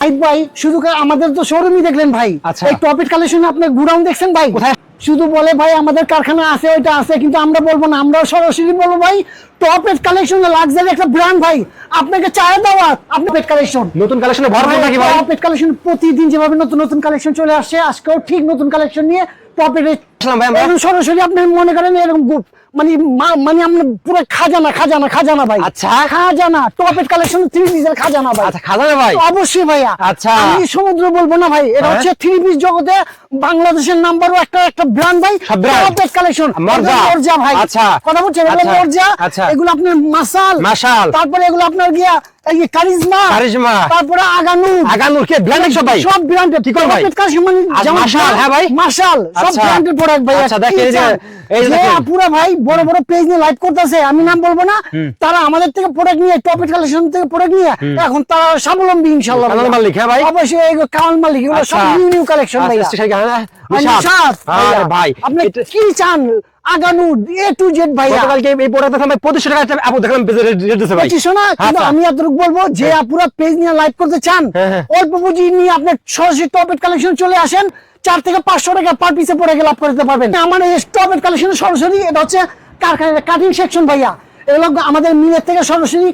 ভাই শুধু আমাদের তো শোরুমই দেখলেন ভাই, এই টপ এড কালেকশন আপনি গুডাউন দেখছেন ভাই? শুধু বলে ভাই আমাদের কারখানা আছে, ওইটা আছে, কিন্তু আমরা বলবো না, আমরা সরাসরি বলবো ভাই টপ এড কালেকশন লাক্সারি একটা ব্র্যান্ড ভাই, আপনাকে চায় দাওয়াত। আপনি পেড কালেকশন নতুন কালেকশনে ভরপুর নাকি ভাই? টপ এড কালেকশন প্রতিদিন যেভাবে নতুন নতুন কালেকশন চলে আসছে, আজকেও ঠিক নতুন কালেকশন নিয়ে টপ এড সরাসরি আপনি মনে করেন এরকম মানে মানে আমরা পুরো খাজানা ভাই। আচ্ছা, খাজানা টপ এড কালেকশন 3 পিসের খাজানা ভাই। আচ্ছা, খাজানা ভাই অবশ্যই ভাইয়া। আচ্ছা, আমি সমুদ্র বলবো না ভাই, এটা হচ্ছে 3 পিস জগতে বাংলাদেশের নাম্বার একটা ব্র্যান্ড ভাই, টপ এড কালেকশন মর্জা ভাই। আচ্ছা, কথা বলছেন এগুলো মর্জা, এগুলো আপনার মাসাল, তারপরে এগুলো আপনার গিয়া এই কারিজমা, তারপরে আগানুর কে ব্র্যান্ডের সব ভাই, সব ব্র্যান্ডের ঠিক ভাই। টপ এড কালেকশন মানে মাসাল, হ্যাঁ ভাই মাসাল, সব ব্র্যান্ডের প্রোডাক্ট ভাই। আচ্ছা দেখেন এই যে পুরো ভাই বড় বড় পেজ নিয়ে লাইভ করতেছে, আমি নাম বলবো না, তারা আমাদের থেকে প্রোডাক্ট নিয়ে টপ এড কালেকশন থেকে প্রোডাক্ট নিয়ে এখন তারা স্বাবলম্বী ইনশাআল্লাহ। কামাল মালিক, হ্যাঁ ভাই অবশ্যই এই কামাল মালিক, এগুলো সব নিউ কালেকশন ভাই। ভাই আপনি কি চান? আগানু এ টু জেড ভাই। গতকালকে এই প্রোডাক্ট আমি 2500 টাকা আপু দেখলাম রেট দিতেছে ভাই। 2500 না, কিন্তু আমি এতটুকু বলবো যে পুরো পেজ নিয়ে লাইভ করতে চান, অল্প পুঁজি নিয়ে আপনি সরাসরি টপ এড কালেকশন চলে আসেন, 4 থেকে 500 টাকা পার পিসে প্রোডাক্ট লাভ করতে পারবেন। আমার এই টপ এড কালেকশন সরাসরি এটা হচ্ছে কারখানার কাটিং সেকশন ভাইয়া। এগুলো আমাদের মিলের থেকে সরাসরি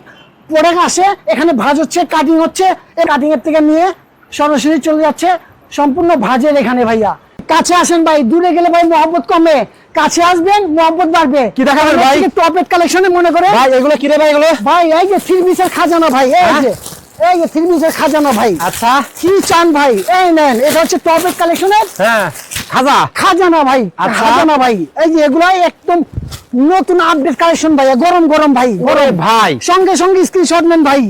প্রোডাক্ট আসে, এখানে ভাঁজ হচ্ছে, কাটিং হচ্ছে, এই কাটিং এর থেকে নিয়ে সরাসরি চলে যাচ্ছে সম্পূর্ণ ভাঁজের এখানে ভাইয়া। কাছে আসেন ভাই, দূরে গেলে ভাই মহব্বত কমে, কাছে আসবেন মহব্বত বাড়বে। কি দেখাবেন ভাই? টপ এড কালেকশনে মনে করে ভাই এগুলো কি রে ভাই? এগুলো ভাই এই যে 3 পিসের খাজানা ভাই, এই যে 3 পিসের খাজানা ভাই। আচ্ছা কি চান ভাই? এই নেন, এটা হচ্ছে টপ এড কালেকশনের খাজানা ভাই, খাজানা ভাই। এই যে এগুলাই একদম নতুন আপডেট কালেকশন ভাই, গরম গরম ভাই, গরম ভাই, সঙ্গে সঙ্গে স্ক্রিনশট নেন ভাই।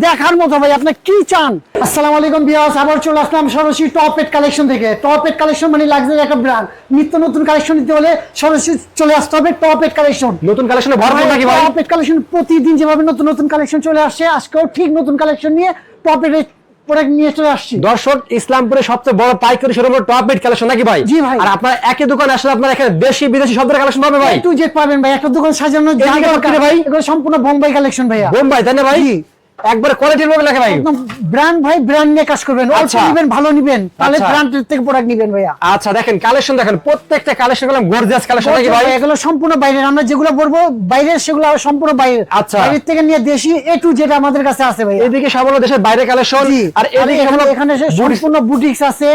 দেখার মতো ভাই, আপনি কি চান? আসসালামু আলাইকুম ভিউয়ার্স, আবার চলে আসলাম সরাসরি টপ এড কালেকশন থেকে। টপ এড কালেকশন মানে লাক্সারি একটা ব্র্যান্ড, নিত্য নতুন কালেকশন নিতে হলে সরাসরি চলে আসতে হবে টপ এড কালেকশন। নতুন কালেকশনে ভরপুর নাকি ভাই? টপ এড কালেকশন প্রতিদিন যেভাবে নতুন নতুন কালেকশন চলে আসছে, আজকেও ঠিক নতুন কালেকশন নিয়ে টপ এড প্রোডাক্ট নিয়ে চলে আসছি। দর্শক, ইসলামপুরে সবচেয়ে বড় পাইকারি শোরুম টপ এড কালেকশন নাকি ভাই? জি ভাই। আর আপনার একই দোকানে আসলে আপনার এখানে দেশি বিদেশি সব ধরনের কালেকশন পাবে ভাই। টু জেড পাবেন ভাই, একটা দোকান সাজানো জায়গা ভাই। এগুলো সম্পূর্ণ বোম্বাই কালেকশন ভাইয়া। বোম্বাই তাই না ভাই? একবার কোয়ালিটির ভাবে লেখা ভাই, একদম ব্র্যান্ড ভাই, ব্র্যান্ড নিয়ে কাজ করবেন। আচ্ছা নেবেন, ভালো নেবেন, তাহলে ব্র্যান্ডের থেকে প্রোডাক্ট নেবেন ভাইয়া। আচ্ছা দেখেন কালেকশন, দেখেন প্রত্যেকটা কালেকশন গুলো গর্জিয়াস কালেকশন নাকি ভাই? এগুলো সম্পূর্ণ বাইরের, আমরা যেগুলো বলবো বাইরের সেগুলো সম্পূর্ণ বাইরের। আচ্ছা, বাইরের থেকে নিয়ে দেশি এ টু জেড আমাদের কাছে আছে ভাই। এদিকে সব হলো দেশের বাইরে কালেকশন, আর এদিকে এখানে সম্পূর্ণ বুটিক্স আছে,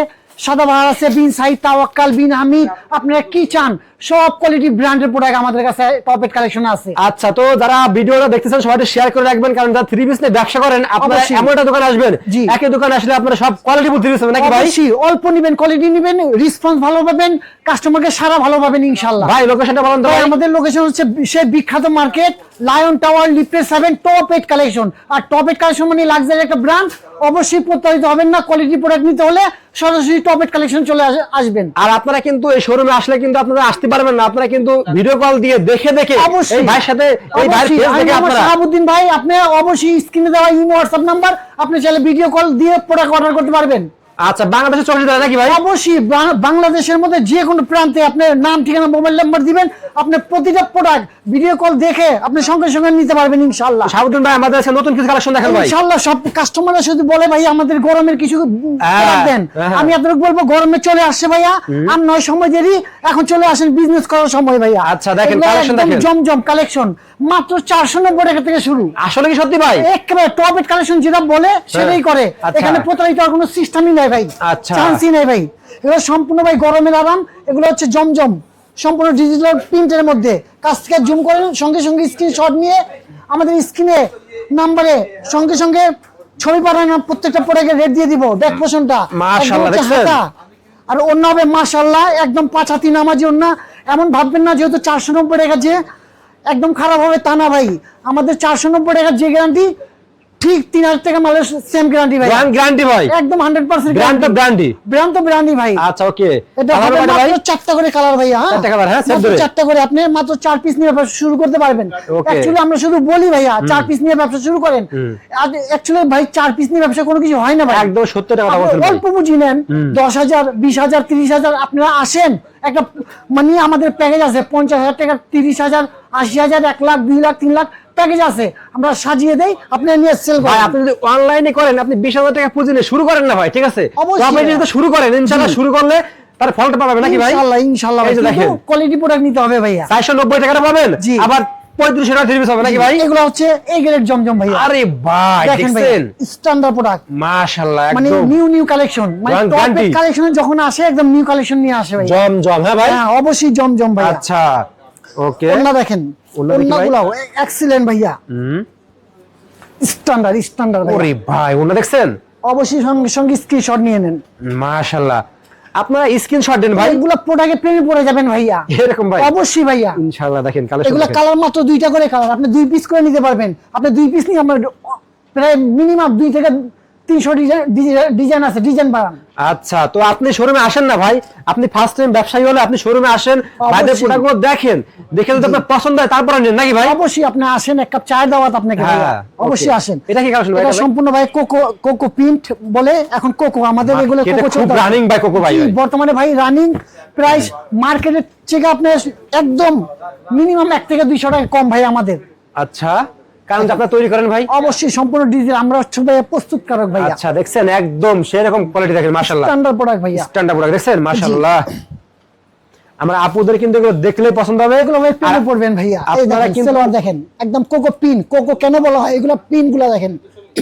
সাদাবাহার আছে, বিন সাইদ, তাওয়াক্কাল, বিন হামিদ, আপনারা কি চান সব কোয়ালিটি ব্র্যান্ডের প্রোডাক্ট আমাদের কাছে টপ এড কালেকশন আছে। আচ্ছা, তো যারা ভিডিওটা দেখতেছেন সবাই শেয়ার করে রাখবেন, কারণ যারা 3 পিস নিয়ে ব্যবসা করেন আপনারা এমন একটা দোকানে আসবেন, একই দোকানে আসলে আপনারা সব কোয়ালিটি বুঝতে পারবেন নাকি ভাই? অল্প নেবেন, কোয়ালিটি নেবেন, রেসপন্স ভালো পাবেন, কাস্টমারকে সারা ভালো পাবেন ইনশাআল্লাহ। ভাই লোকেশনটা বলেন তো ভাই। আমাদের লোকেশন হচ্ছে সেই বিখ্যাত মার্কেট, লায়ন টাওয়ার, লিফটে 7, টপ এড কালেকশন। আর টপ এড কালেকশন মানে লাক্সারি একটা ব্র্যান্ড, অবশ্যই প্রতারিত হবেন না। কোয়ালিটি প্রোডাক্ট নিতে হলে সরাসরি টপ এড কালেকশন চলে আসবেন। আর আপনারা কিন্তু এই শোরুমে আসলে কিন্তু আপনারা আসতে পারবেন না, আপনারা কিন্তু ভিডিও কল দিয়ে দেখে এই ভাইয়ের সাথে, এই ভাইয়ের পেজ দেখে আপনারা। শাহাবুদ্দিন ভাই, আপনি অবশ্যই স্ক্রিনে দেওয়া ইমো হোয়াটসঅ্যাপ নাম্বার, আপনি চাইলে ভিডিও কল দিয়ে প্রোডাক্ট অর্ডার করতে পারবেন। আচ্ছা, বাংলাদেশে চলে যেতে নাকি ভাই? অবশ্যই বাংলাদেশের মধ্যে যে কোনো প্রান্তে আপনি নাম, ঠিকানা, মোবাইল নাম্বার দিবেন, আপনি প্রতিটা প্রোডাক্ট ভিডিও কল দেখে আপনি সঙ্গে সঙ্গে নিতে পারবেন ইনশাআল্লাহ। শাহাবুদ্দিন ভাই, আমাদের কাছে নতুন কিছু কালেকশন দেখান ভাই ইনশাআল্লাহ। সব কাস্টমাররা শুধু বলে ভাই আমাদের গরমের কিছু প্রোডাক্ট দেন, আমি আপনাদের বলবো গরমে চলে আসছে ভাইয়া, আর নয় সময় দেরি, এখন চলে আসেন বিজনেস করার সময় ভাইয়া। আচ্ছা দেখেন কালেকশন, দেখেন জমজম কালেকশন, মাত্র 490 টাকা থেকে শুরু। আসলে কি সত্যি ভাই? একেবারে টপ এড কালেকশন যেটা বলে সেটাই করে, এখানে প্রতারিত হওয়ার কোনো সিস্টেমই নাই ভাই। আচ্ছা, চান্সই নাই ভাই। এগুলো সম্পূর্ণ ভাই গরমের আরাম, এগুলো হচ্ছে জমজম, সম্পূর্ণ ডিজিটাল প্রিন্টের মধ্যে। কাছ থেকে জুম করেন, সঙ্গে সঙ্গে স্ক্রিনশট নিয়ে আমাদের স্ক্রিনে নাম্বারে সঙ্গে সঙ্গে ছবি পাঠান, প্রত্যেকটা প্রোডাক্টের রেট দিয়ে দিব। ব্যাক পোর্শনটা মাশাআল্লাহ দেখছেন, আর অন্য হবে মাশাআল্লাহ একদম 5 হাতি নামাজি অন্য। এমন ভাববেন না যেহেতু 490 টাকা যে একদম খারাপ হবে তা না ভাই। আমাদের 490 টাকার যে গ্যারান্টি, ঠিক 3000 টাকা মালের সেম গ্যারান্টি ভাই। গ্যারান্টি ভাই, একদম 100% ব্র্যান্ড তো ব্র্যান্ডি ভাই। আচ্ছা ওকে, এটা মাত্র 4টা করে কালার ভাই। হ্যাঁ 4টা কালার, হ্যাঁ 4টা করে আপনি মাত্র 4 পিস নিয়ে ব্যবসা শুরু করতে পারবেন। অ্যাকচুয়ালি আমরা শুধু বলি ভাইয়া 4 পিস নিয়ে ব্যবসা শুরু করেন, আর অ্যাকচুয়ালি ভাই 4 পিস নিয়ে ব্যবসা কোনো কিছু হয় না ভাই। একদম সত্য কথা বলছেন। অল্প পুঁজি নেন, 10,000, 20,000, 30,000, আপনারা আসেন, একটা মানে আমাদের প্যাকেজ আছে 50,000 টাকা, 30,000, 80,000, 1 লাখ, 2 লাখ, 3 লাখ প্যাকেজ আছে, আমরা সাজিয়ে দেই, আপনি নিয়ে সেল ভাই করেন। আপনি যদি অনলাইনে করেন, আপনি 20,000 টাকা পুঁজি নিয়ে শুরু করেন না ভাই, ঠিক আছে? তো অবশ্যই আপনি ভাই। যদি শুরু করেন, ইনশাআল্লাহ শুরু করলে তার ফলটা পাবেন নাকি ভাই? ইনশাআল্লাহ ইনশাআল্লাহ এই যে দেখেন, কোয়ালিটি প্রোডাক্ট নিতে হবে ভাইয়া। 490 টাকাটা পাবেন, জি। আবার 3500 টাকা থ্রি পিস হবে নাকি ভাই? এগুলো হচ্ছে এ গ্রেড জমজম ভাইয়া। আরে ভাই দেখেন ভাই, দেখছেন, স্ট্যান্ডার্ড প্রোডাক্ট, মাশাআল্লাহ মানে একদম নিউ কালেকশন, মানে Grand টপ guarantee। কালেকশনে যখন আসে একদম নিউ কালেকশন নিয়ে আসে ভাই। জমজম। হ্যাঁ ভাই, হ্যাঁ অবশ্যই জমজম ভাইয়া। আচ্ছা ওকে। ওন্না দেখেন, ওন্না দেখি ভাই। ওন্নাগুলো এক্সিলেন্ট ভাইয়া, স্ট্যান্ডার্ড ভাইয়া। ওরে ভাই ওনা দেখছেন, অবশ্যই সঙ্গে সঙ্গে স্ক্রিনশট নিয়ে নেন মাশাআল্লাহ। আপনারা স্ক্রিনশট দেন ভাই, এগুলো প্রোডাক্টে প্রেমে পড়ে যাবেন ভাইয়া। এরকম ভাই অবশ্যই ভাইয়া। ইনশাআল্লাহ। দেখেন কালেকশন, এগুলো কালার মাত্র 2টা করে কালার, আপনি 2 পিস করে নিতে পারবেন। আপনি 2 পিস নিয়ে আমরা প্রায় মিনিমাম 2 থেকে 300 ডিজাইন আছে, ডিজাইন বাড়ান। আচ্ছা তো আপনি শোরুমে আসেন না ভাই, আপনি ফার্স্ট টাইম ব্যবসায়ী হলে আপনি শোরুমে আসেন, ভাইদের অবশ্যই। প্রোডাক্টগুলো দেখেন, দেখে যদি আপনার পছন্দ হয় তারপর নেন নাকি ভাই? অবশ্যই আপনি আসেন, এক কাপ চায়ের দাওয়াত আপনাকে ভাইয়া। হ্যাঁ, অবশ্যই okay। আসেন। এটা কি কালেকশন ভাই? এটা সম্পূর্ণ ভাই কোকো প্রিন্ট বলে, এখন কোকো আমাদের এগুলো এটা কোকো খুব চলতে রানিং ভাই, কোকো ভাই। বর্তমানে ভাই রানিং প্রাইস মার্কেটের থেকে আপনার একদম মিনিমাম 1 থেকে 200 টাকা কম ভাই আমাদের। আচ্ছা, কারণ যে আপনারা তৈরি করেন ভাই? অবশ্যই সম্পূর্ণ ডিজিটাল, আমরা হচ্ছে ভাই প্রস্তুতকারক ভাইয়া। আচ্ছা দেখছেন, একদম সেরকম কোয়ালিটি দেখেন, মাশাআল্লাহ স্ট্যান্ডার্ড প্রোডাক্ট ভাইয়া। স্ট্যান্ডার্ড প্রোডাক্ট দেখছেন, মাশাআল্লাহ। আমরা আপুদের কিন্তু এগুলো দেখলেই পছন্দ হবে, এগুলো ভাই প্রেমে পড়বেন ভাইয়া। এই আপনারা দেখেন কিন্তু সালোয়ার দেখেন, একদম কোকো পিন। কোকো কেন বলা হয়, এগুলো পিন গুলা দেখেন।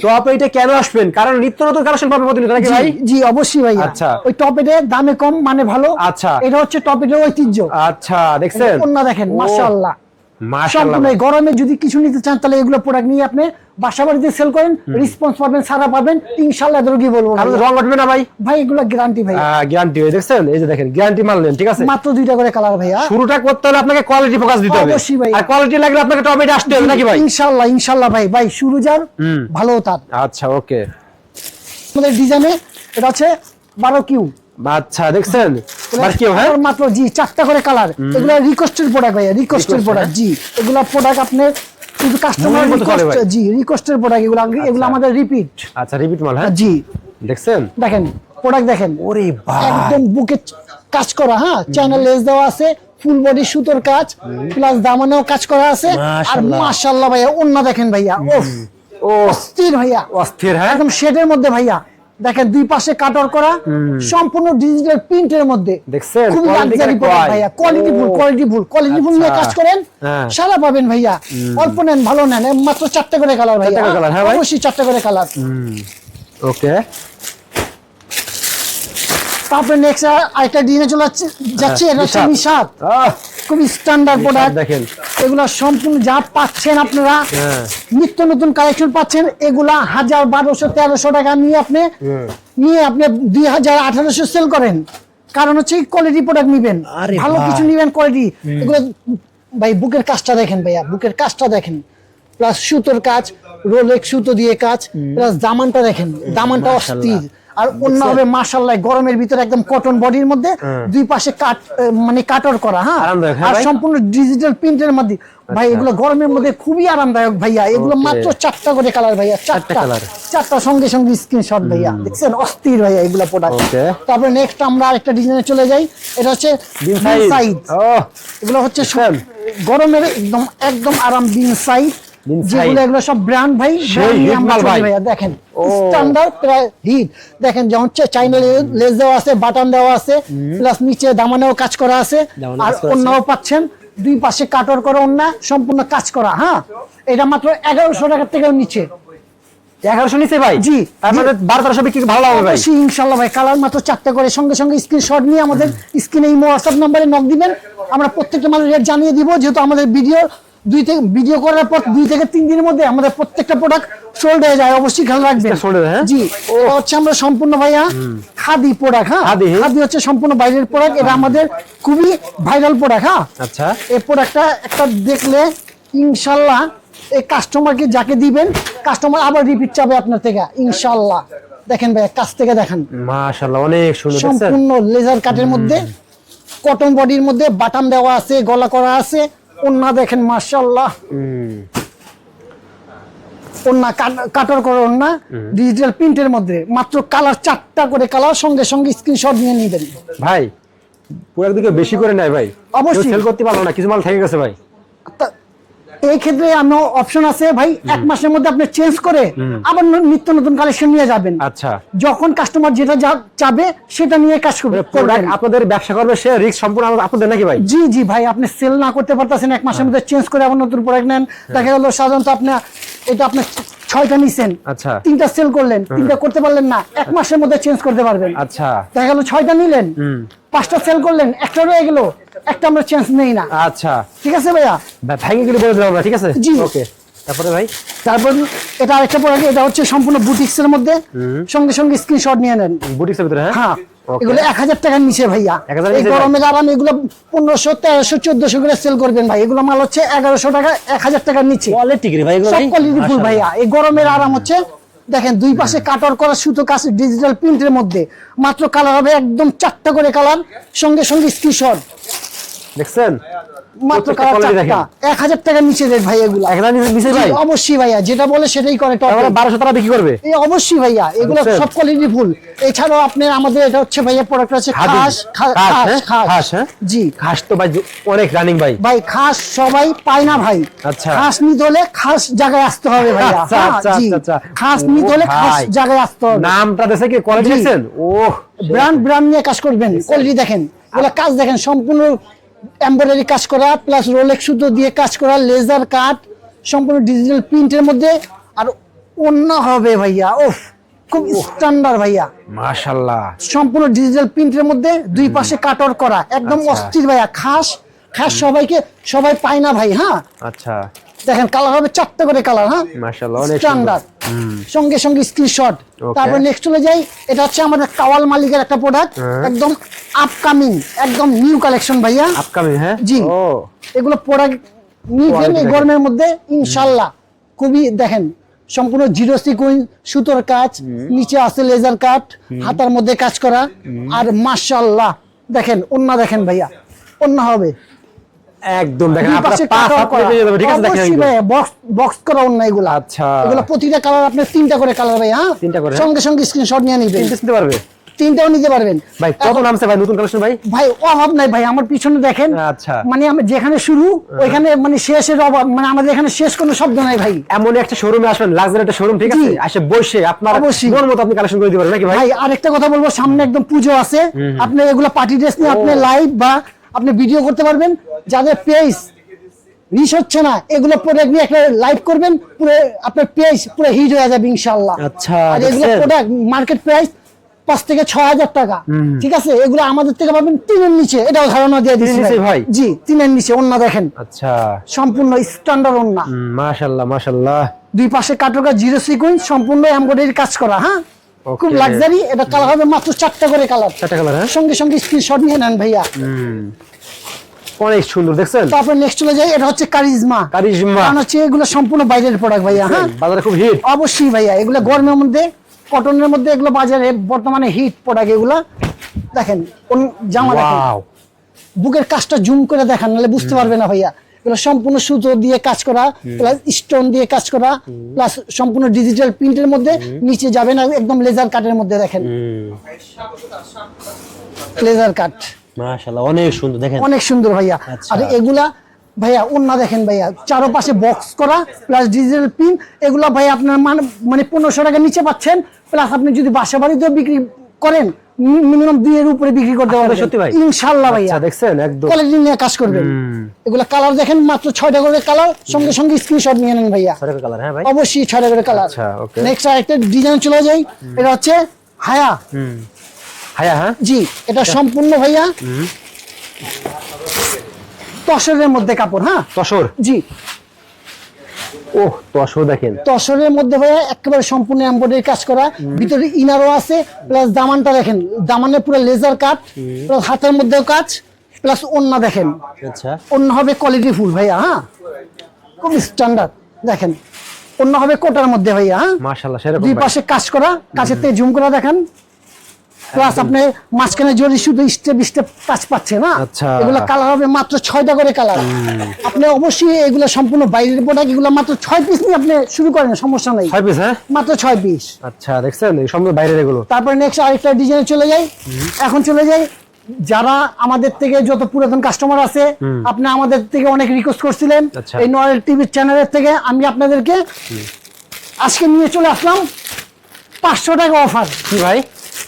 টপ এইটা কেন আসবেন? কারণ নিত্য নতুন কালেকশন পাবেন প্রতিনিয়ত নাকি ভাই? জি অবশ্যই ভাইয়া। আচ্ছা। ওই টপেটে দামে কম মানে ভালো। আচ্ছা। এটা হচ্ছে টপেটের ঐতিহ্য। আচ্ছা দেখছেন, ওন্না দেখেন, মাশাআল্লাহ। মাশাআল্লাহ। সম্পূর্ণ এই গরমে যদি কিছু নিতে চান তাহলে এগুলো প্রোডাক্ট নিয়ে আপনি বাসা বাড়িতে সেল করেন, রেসপন্স পাবেন, সারা পাবেন ইনশাআল্লাহ। এদের কি বলবো কারণ ভাইয়া। রং উঠবে না ভাই? ভাই এগুলো গ্যারান্টি ভাই। গ্যারান্টি হয়ে দেখছেন, এই যে দেখেন গ্যারান্টি মানলেন, ঠিক আছে? মাত্র 2টা করে কালার ভাইয়া। শুরুটা করতে হলে আপনাকে কোয়ালিটি ফোকাস দিতে হবে, অবশ্যই ভাই। আর কোয়ালিটি লাগলে আপনাকে টপেটে আসতে হবে নাকি ভাই? ইনশাআল্লাহ ভাই। ভাই শুরু যার ভালো তার। আচ্ছা ওকে। আমাদের ডিজাইনে এটা হচ্ছে 12 কিউ। আচ্ছা দেখছেন, আর কি হ্যাঁ আর মাত্র জি 4টা করে কালার। এগুলো রিকোয়েস্টেড প্রোডাক্ট ভাইয়া, রিকোয়েস্টেড প্রোডাক্ট। জি এগুলা প্রোডাক্ট আপনার শুধু কাস্টমার মনের মতো চলে ভাই। রিকোয়েস্ট। জি রিকোয়েস্টেড প্রোডাক্ট এগুলো, এগুলো আমাদের রিপিট। আচ্ছা রিপিট মাল, হ্যাঁ জি দেখছেন, দেখেন প্রোডাক্ট দেখেন, ওরে ভাই একদম বুকে কাজ করা। হ্যাঁ চ্যানেল লেস দেওয়া আছে, ফুল বডি সুতোর কাজ, প্লাস দামানেও কাজ করা আছে। আর মাশাআল্লাহ। মাশাআল্লাহ ভাইয়া ওন্না দেখেন ভাইয়া, ওফ ও অস্থির ভাইয়া, অস্থির। হ্যাঁ একদম শেডের মধ্যে ভাইয়া। দেখেন দুই পাশে কাটর করা, সম্পূর্ণ ডিজিটাল প্রিন্টের মধ্যে। দেখছেন, খুবই quality লাক্সারি কে প্রোডাক্ট কয়। ভাইয়া, কোয়ালিটিফুল নিয়ে আচ্ছা। কাজ করেন, হ্যাঁ। সারা পাবেন ভাইয়া। অল্প নেন ভালো নেন, মাত্র 4টা করে কালার ভাইয়া। 4টা করে colour, হ্যাঁ ভাই। অবশ্যই 4টা করে কালার। ওকে। তারপরে নেক্সট আরেকটা ডিজাইনে চলে যাচ্ছে, এটা হচ্ছে নিশাত। নিশাত। খুবই স্ট্যান্ডার্ড প্রোডাক্ট দেখেন, এগুলা সম্পূর্ণ যা পাচ্ছেন আপনারা, হ্যাঁ নিত্য নতুন কালেকশন পাচ্ছেন। এগুলা 1000, 1200, 1300 টাকা নিয়ে আপনি 2000, 1800 সেল করেন। কারণ হচ্ছে কোয়ালিটি প্রোডাক্ট নিবেন, আরে ভালো ভাই। কিছু নিবেন কোয়ালিটি। এগুলো ভাই বুকের কাজটা দেখেন ভাইয়া, বুকের কাজটা দেখেন, প্লাস সুতোর কাজ, রোলেক্স সুতো দিয়ে কাজ, প্লাস দামানটা দেখেন, দামানটা অস্থির। আর অন্য হবে মাশাআল্লাহ, গরমের ভিতরে একদম কটন বডির মধ্যে দুই পাশে কাট মানে কাটর করা। হ্যাঁ আরামদায়ক, হ্যাঁ আর ভাই। সম্পূর্ণ ডিজিটাল প্রিন্টের মধ্যে ভাই। এগুলো গরমের মধ্যে খুবই আরামদায়ক ভাইয়া। এগুলো Okay. মাত্র 4টা করে কালার ভাইয়া, 4টা colour। 4টা সঙ্গে সঙ্গে স্ক্রিনশট ভাইয়া। দেখছেন অস্থির ভাইয়া এগুলো প্রোডাক্ট। Okay. তারপরে নেক্সট আমরা আরেকটা ডিজাইনে চলে যাই, এটা হচ্ছে বিন সাইড। ও এগুলো হচ্ছে দেখছেন? গরমের একদম আরাম বিন সাইড, বিন যেগুলো সাইড। এগুলো সব ব্র্যান্ড ভাই। সেই brand নিয়ে hit আমরা মাল চলি ভাই। ভাইয়া। দেখেন ও। স্ট্যান্ডার্ড প্রায় হিট। দেখেন যেমন চাইনা লেস দেওয়া আছে, বাটন দেওয়া আছে, প্লাস নিচে দামানেও কাজ করা আছে। দামানেও আর কাজ করা আছে। অন্যও পাচ্ছেন, দুই পাশে কাটর করা অন্য, সম্পূর্ণ কাজ করা। হ্যাঁ এটা মাত্র 1100 টাকার থেকেও নিচে। 1100 নিচে ভাই? জি। তার মানে 1200 বিক্রি ভালো হবে ভাই। অবশ্যই ইনশাআল্লাহ ভাই। কালার মাত্র 4টা করে, সঙ্গে সঙ্গে স্ক্রিনশট নিয়ে আমাদের স্ক্রিনে ইমো হোয়াটসঅ্যাপ নম্বরে নক দিবেন। আমরা প্রত্যেকটা মালের রেট জানিয়ে দিব, যেহেতু আমাদের ভিডিও করার পর 2 থেকে 3 দিনের মধ্যে আমাদের প্রত্যেকটা প্রোডাক্ট সোল্ড হয়ে যায়। অবশ্যই খেয়াল রাখবেন। sold হয়ে যায়, হ্যাঁ? জি এটা হচ্ছে আমরা সম্পূর্ণ ভাইয়া খাদি প্রোডাক্ট। হ্যাঁ খাদি। খাদি হচ্ছে সম্পূর্ণ বাইরের প্রোডাক্ট। এটা আমাদের খুবই ভাইরাল প্রোডাক্ট। হ্যাঁ আচ্ছা এই প্রোডাক্টটা একটা দেখলে ইনশাআল্লাহ এই কাস্টমারকে যাকে দিবেন, কাস্টমার আবার রিপিট চাবে আপনার থেকে ইনশাআল্লাহ। দেখেন ভাই কাছ থেকে দেখেন, মাশাআল্লাহ অনেক সুন্দর। দেখছেন সম্পূর্ণ লেজার কাটের মধ্যে, কটন বডির মধ্যে, বাটাম দেওয়া আছে, গলা করা আছে। ওন্না দেখেন মাশাআল্লাহ, ওন্না কাটর করে, ওন্না ডিজিটাল প্রিন্টের মধ্যে। মাত্র কালার 4টা করে কালার, সঙ্গে সঙ্গে স্ক্রিনশট নিয়ে নেবেন ভাই। পুরো একদিকে বেশি করে নাই ভাই, অবশ্যই। সেল করতে পারলো না, কিছু মাল থেকে গেছে ভাই। এই ক্ষেত্রে আমার অপশন আছে ভাই, 1 মাসের মধ্যে আপনি চেঞ্জ করে আবার নিত্য নতুন কালেকশন নিয়ে যাবেন। আচ্ছা, যখন কাস্টমার যেটা চাবে সেটা নিয়ে কাজ করবেন। আপনাদের ব্যবসা করবে সে রিস্ক সম্পূর্ণ আপনাদের নাকি ভাই? জি জি ভাই, আপনি সেল না করতে পারতেছেন, 1 মাসের মধ্যে চেঞ্জ করে আবার নতুন প্রোডাক্ট নেন। দেখা গেল সাধারণত আপনি এটা আপনি 6টা নিছেন, আচ্ছা 3টা সেল করলেন, 3টা করতে পারলেন না, 1 মাসের মধ্যে চেঞ্জ করতে পারবেন। আচ্ছা, দেখা গেল 6টা নিলেন, 5টা সেল করলেন, একটা রয়ে গেল, একটা আমরা চেঞ্জ নেই না। আচ্ছা ঠিক আছে ভাইয়া, ভাইকে গেলে বলে দিলাম আমরা, ঠিক আছে জি ওকে। তারপরে ভাই, তারপর এটা আরেকটা প্রোডাক্ট, এটা হচ্ছে সম্পূর্ণ বুটিক্সের মধ্যে, সঙ্গে সঙ্গে স্ক্রিনশট নিয়ে নেন। বুটিক্সের ভিতরে? হ্যাঁ, Okay. এগুলো 1000 টাকার নিচে ভাইয়া। 1000 এই নিচে গরমে আরাম এগুলো 1500, 1300, 1400 করে সেল করবেন ভাই। এগুলো মাল হচ্ছে 1100 টাকা, 1000 টাকার নিচে। কোয়ালিটি কি ভাই এগুলো? সব কোয়ালিটি ফুল ভাইয়া। এই গরমের আরাম হচ্ছে, দেখেন দুই পাশে কাটর করা সুতো কাজ ডিজিটাল প্রিন্টের মধ্যে, মাত্র কালার হবে একদম 4টা করে কালার, সঙ্গে সঙ্গে স্ক্রিনশট। দেখছেন মাত্র প্রত্যেকটা কালার quality 4টা, 1000 টাকার নিচে রেট ভাই এগুলো। 1000 নিচে ভাই? জি, অবশ্যই ভাইয়া, যেটা বলে সেটাই করে। তারপরে 1200 টাকা বিক্রি করবে? এই অবশ্যই ভাইয়া, এগুলো বুঝছেন? সব কোয়ালিটি ফুল। এছাড়াও আপনার আমাদের এটা হচ্ছে ভাইয়া প্রোডাক্ট আছে খাস, খাস, হ্যাঁ জি খাস তো ভাই অনেক রানিং ভাই। ভাই খাস সবাই পায় না ভাই। আচ্ছা, খাস নিতে হলে খাস জায়গায় আসতে হবে ভাইয়া। আচ্ছা, হ্যাঁ, আচ্ছা, জি। আচ্ছা। খাস নিতে হলে ও খাস ভাই, জায়গায় আসতে হবে। নামটা দেখে কি কোয়ালিটি জি। দেখছেন? ওহ, ব্র্যান্ড নিয়ে কাজ করবেন, কোয়ালিটি দেখেন, এগুলো কাজ দেখেন, সম্পূর্ণ এমব্রয়ডারি কাজ করা, প্লাস রোলেক্স সুতো দিয়ে কাজ করা, লেজার কাট, সম্পূর্ণ ডিজিটাল প্রিন্টের মধ্যে। আর অন্য হবে ভাইয়া, ওফ, খুব স্ট্যান্ডার্ড ভাইয়া, মাশাআল্লাহ। সম্পূর্ণ ডিজিটাল প্রিন্টের মধ্যে, দুই পাশে কাটর করা, একদম আচ্ছা। অস্থির ভাইয়া। খাস সবাই পায় না ভাই। হ্যাঁ, আচ্ছা, দেখেন কালার হবে 4টা করে কালার। হ্যাঁ, মাশাআল্লাহ, অনেক স্ট্যান্ডার্ড, সঙ্গে সঙ্গে স্ক্রিনশট। তারপর নেক্সট চলে যাই, এটা হচ্ছে আমাদের কাওয়াল মালিকের একটা প্রোডাক্ট, একদম আপকামিং, একদম নিউ কালেকশন ভাইয়া। আপকামিং, হ্যাঁ জি, ও এগুলো প্রোডাক্ট নিবেন এই গরমের মধ্যে ইনশাআল্লাহ। খুবই দেখেন, সম্পূর্ণ জিরো সিকুয়েন্স সুতোর কাজ, নিচে আছে লেজার কাট, হাতার মধ্যে কাজ করা। আর মাশাআল্লাহ দেখেন, ওন্না দেখেন ভাইয়া, ওন্না হবে একদম দেখেন দুই আপনারা পাশে পাঁচ কাটর হাত করা। পেয়ে যাবে, ঠিক আছে? দেখেন অবশ্যই একদম। ভাইয়া, বক্স করা ওন্না এগুলো। আচ্ছা, এগুলো প্রতিটা কালার আপনার 3টা করে কালার ভাই। হ্যাঁ, 3টা করে, সঙ্গে সঙ্গে স্ক্রিনশট নিয়ে নিবেন, ইন্টারেস্ট নিতে পারবে 3টাও নিতে পারবেন ভাই। কত নামছে ভাই নতুন কালেকশন ভাই? ভাই অভাব নাই ভাই, আমার পিছনে দেখেন। আচ্ছা, মানে আমি যেখানে শুরু ওইখানে মানে শেষের অভাব, মানে আমাদের এখানে শেষ কোনো শব্দ নাই ভাই। এমন একটা শোরুমে আসবেন, লাক্সারি একটা শোরুম, ঠিক আছে? জি। আসে বসে আপনার অবশ্যই। মন মতো আপনি কালেকশন করে দিতে পারবেন নাকি ভাই? ভাই আরেকটা কথা বলবো, সামনে একদম পুজো আছে, আপনি এগুলো পার্টি ড্রেস নিয়ে আপনি লাইভ বা আপনি ভিডিও করতে পারবেন। যাদের পেজ রিচ হচ্ছে না, এগুলো প্রোডাক্ট নিয়ে একটা লাইভ করবেন, পুরো আপনার পেজ পুরো হিট হয়ে যাবে ইনশাআল্লাহ। আচ্ছা, আর এগুলো দেখছেন? প্রোডাক্ট মার্কেট প্রাইস 5 থেকে 6000 টাকা, ঠিক আছে? এগুলো আমাদের থেকে পাবেন 3-এর নিচে, এটাও ধারণা দিয়ে দিচ্ছি 3-এর নিচে ভাই? জি, 3-এর নিচে। ওন্না দেখেন, আচ্ছা, সম্পূর্ণ স্ট্যান্ডার্ড ওন্না, মাশাআল্লাহ মাশাআল্লাহ। দুই পাশে কাটকা জিরো সিকোয়েন্স, সম্পূর্ণ এমব্রয়ডারি কাজ করা। হ্যাঁ, খুব Okay. লাক্সারি। এটা কালার হবে মাত্র 4টা করে কালার, 4টা কালার, হ্যাঁ সঙ্গে সঙ্গে স্ক্রিনশট নিয়ে নেন ভাইয়া। অনেক সুন্দর, দেখছেন? তারপর নেক্সট চলে যাই, এটা হচ্ছে কারিজমা। কারিজমা, কারণ হচ্ছে এগুলো সম্পূর্ণ বাইরের প্রোডাক্ট ভাইয়া। হ্যাঁ, বাজারে খুব হিট। অবশ্যই ভাইয়া, এগুলো গরমের মধ্যে, কটনের মধ্যে, এগুলো বাজারে বর্তমানে হিট প্রোডাক্ট। এগুলো দেখেন, জামা দেখেন, ওয়াও, বুকের কাজটা জুম করে দেখান, নাহলে বুঝতে পারবে না ভাইয়া। এগুলো সম্পূর্ণ সুতো দিয়ে কাজ করা, প্লাস স্টোন দিয়ে কাজ করা, প্লাস সম্পূর্ণ ডিজিটাল প্রিন্টের মধ্যে, নিচে যাবে না একদম লেজার কাটের মধ্যে। দেখেন লেজার কাট, মাশাআল্লাহ, অনেক সুন্দর, দেখেন অনেক সুন্দর ভাইয়া। আচ্ছা। আর এগুলা ভাইয়া ওন্না দেখেন ভাইয়া, চারপাশে বক্স করা, প্লাস ডিজিটাল প্রিন্ট। এগুলা ভাই আপনার মানে 1500 টাকা নিচে পাচ্ছেন, প্লাস আপনি যদি বাসা বাড়িতেও বিক্রি করেন, মিনিমাম 2-এর উপরে বিক্রি করতে পারবেন সত্যি ভাই? ইনশাআল্লাহ ভাইয়া। আচ্ছা, দেখছেন একদম কোয়ালিটি নিয়ে কাজ করবেন। এগুলা কালার দেখেন, মাত্র 6টা করে কালার, সঙ্গে সঙ্গে স্ক্রিনশট নিয়ে নেন ভাইয়া। 6টা কালার, হ্যাঁ ভাই, অবশ্যই 6টা করে কালার। আচ্ছা, ওকে। নেক্সট আরেকটা ডিজাইন চলে যাই, এটা হচ্ছে হায়া। হায়া, হ্যাঁ জি, এটা সম্পূর্ণ ভাইয়া তসরের মধ্যে কাপড়। হ্যাঁ, তসর, জি, ওহ তসর দেখেন, তসরের মধ্যে ভাইয়া একেবারে সম্পূর্ণ এমব্রয়ডারি কাজ করা, ভিতরে ইনারও আছে, প্লাস দামানটা দেখেন, দামানে পুরো লেজার কাট, প্লাস হাতের মধ্যেও কাজ, প্লাস ওন্না দেখেন, আচ্ছা, ওন্না হবে কোয়ালিটি ফুল ভাইয়া। হ্যাঁ, খুব স্ট্যান্ডার্ড দেখেন, ওন্না হবে কোটার মধ্যে ভাইয়া। হ্যাঁ, মাশাআল্লাহ, সেরকম দুই ভাই। পাশে কাজ করা, কাছের থেকে জুম করা দেখেন, প্লাস আপনি মাঝখানে জড়ি শুধু স্টেপ স্টেপ কাজ পাচ্ছে না। আচ্ছা। এগুলো কালার হবে মাত্র 6টা করে কালার। আপনি অবশ্যই এগুলো সম্পূর্ণ বাইরের প্রোডাক্ট, এগুলো মাত্র 6 পিস নিয়ে আপনি শুরু করেন, সমস্যা নেই। 6 পিস, হ্যাঁ মাত্র 6 পিস। আচ্ছা, দেখছেন এই সম্পূর্ণ বাইরের এগুলো। তারপরে নেক্সট আরেকটা ডিজাইনে চলে যাই। এখন চলে যাই যারা আমাদের থেকে যত পুরাতন কাস্টমার আছে, আপনি আমাদের থেকে অনেক রিকোয়েস্ট করছিলেন আচ্ছা। এই নয়েল টিভি চ্যানেলের থেকে, আমি আপনাদেরকে আজকে নিয়ে চলে আসলাম 500 টাকা অফার। কি ভাই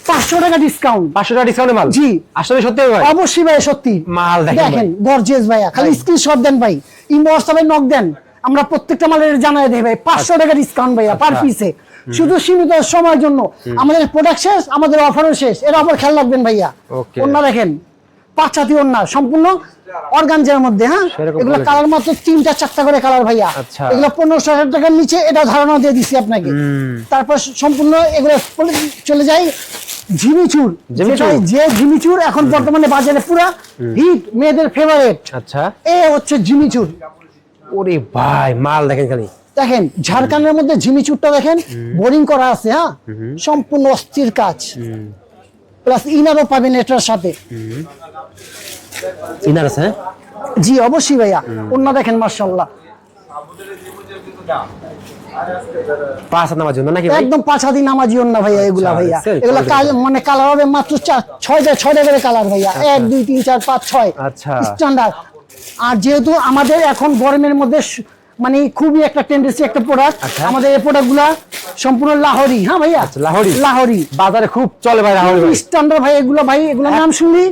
500 টাকা ডিসকাউন্ট? 500 টাকা ডিসকাউন্টে মাল? জি আসলে সত্যি ভাই? অবশ্যই ভাই সত্যি। মাল দেখেন গর্জিয়াস ভাইয়া, খালি স্ক্রিনশট দেন ভাই, ইমো হোয়াটসঅ্যাপে নক দেন, আমরা প্রত্যেকটা মালের জানাই দেই ভাই 500 টাকা ডিসকাউন্ট ভাইয়া পার পিসে, শুধু সীমিত সময়ের জন্য। আমাদের প্রোডাক্ট শেষ, আমাদের অফারও শেষ, এর অফার খেয়াল রাখবেন ভাইয়া। ওকে। ওন্না দেখেন 5 হাতি ওন্না, সম্পূর্ণ অর্গানজার মধ্যে। হ্যাঁ, সেরকম এগুলো quality। কালার মাত্র 3টা 4টা করে কালার ভাইয়া। আচ্ছা। এগুলো 15,000 টাকার নিচে, এটা ধারণা দিয়ে দিছি আপনাকে। তারপর সম্পূর্ণ এগুলো চলে যায় ঝিমিচুর, যেটা যে ঝিমিচুর এখন বর্তমানে বাজারে পুরা হিট, মেয়েদের ফেভারিট। আচ্ছা, এ হচ্ছে ঝিমিচুর। ওরে ভাই মাল দেখেন খালি। দেখেন ঝাড়খণ্ডের মধ্যে ঝিমিচুরটা দেখেন, বোরিং করা আছে। হ্যাঁ, সম্পূর্ণ অস্থির কাজ, প্লাস ইনারও পাবেন এটার সাথে। ইনার আছে? জি অবশ্যই ভাইয়া। অন্য দেখেন মাশাআল্লাহ, 5 হাত নামার জন্য নাকি ভাই? একদম 5 হাতি নামাজি অন্য ভাইয়া এগুলা আচ্ছা, ভাইয়া। sell এগুলা করে মানে কালার হবে মাত্র 6টা করে কালার ভাইয়া, 1 2 3 4 5 6 আচ্ছা। স্ট্যান্ডার্ড। আর যেহেতু আমাদের এখন গরমের মধ্যে মানে খুবই একটা টেন্ডেন্সি একটা প্রোডাক্ট, আচ্ছা। আমাদের এই প্রোডাক্টগুলা সম্পূর্ণ লাহোরি। হ্যাঁ ভাইয়া, লাহোরি? লাহোরি বাজারে খুব চলে ভাই লাহোরি ভাই। স্ট্যান্ডার্ড ভাই এগুলো, ভাই এগুলোর নাম শুনলি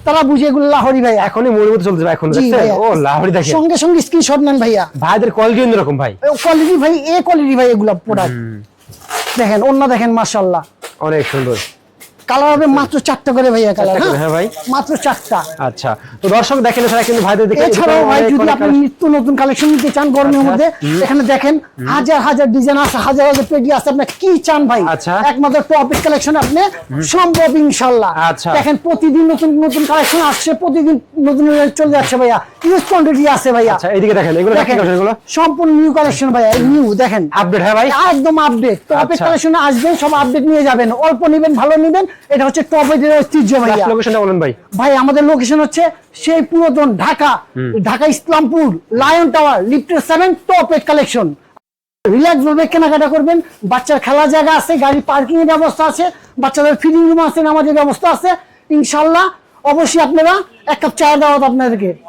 তারা বুঝে এগুলো লাহোরি ভাই। এখনই মনের মধ্যে চলছে ভাই, এখন জি দেখছেন? ভাইয়া। ও লাহোরি দেখেন, সঙ্গে সঙ্গে স্ক্রিনশট নেন ভাইয়া। ভাইদের কোয়ালিটি অন্যরকম ভাই, কোয়ালিটি ভাই, এ কোয়ালিটি ভাই এগুলো প্রোডাক্ট। দেখেন অন্য দেখেন মাশাআল্লাহ, অনেক সুন্দর। কালার হবে মাত্র 4টা করে ভাইয়া কালার। 4টা করে, হ্যাঁ ভাই। মাত্র 4টা। আচ্ছা, তো দর্শক দেখেন এছাড়া কিন্তু ভাইদের দেখে এছাড়াও ভাই যদি আপনি নিত্য নতুন কালেকশন নিতে চান গরমের মধ্যে, এখানে দেখেন হাজার হাজার ডিজাইন আছে, হাজার হাজার পেটি আছে, আপনি কি চান ভাই? আচ্ছা। একমাত্র টপিক কালেকশন আপনি সম্ভব ইনশাআল্লাহ। আচ্ছা। দেখেন প্রতিদিন নতুন নতুন কালেকশন আসছে, প্রতিদিন নতুন চলে যাচ্ছে ভাইয়া, ইউজ কোয়ান্টিটি আছে ভাইয়া। আচ্ছা, এইদিকে দেখেন এগুলো দেখেন দেখেন এগুলো সম্পূর্ণ নিউ কালেকশন ভাইয়া, নিউ দেখেন আপডেট। হ্যাঁ ভাই, একদম আপডেট। টপিক আচ্ছা। কালেকশনে আসবেন, সব আপডেট নিয়ে যাবেন, অল্প নেবেন ভালো নেবেন, এটা হচ্ছে টপিকের ঐতিহ্য ভাইয়া। লোকেশনটা বলেন ভাই। ভাই আমাদের লোকেশন হচ্ছে সেই পুরাতন ঢাকা, ঢাকা ইসলামপুর, লায়ন টাওয়ার, লিফটের 7, টপ 8 কালেকশন। রিল্যাক্স ভাবে কেনাকাটা করবেন, বাচ্চার খেলার জায়গা আছে, গাড়ি পার্কিং এর ব্যবস্থা আছে, বাচ্চাদের ফিডিং রুম আছে, নামাজের ব্যবস্থা আছে ইনশাআল্লাহ। অবশ্যই আপনারা এক কাপ চা দাওয়াত আপনাদেরকে।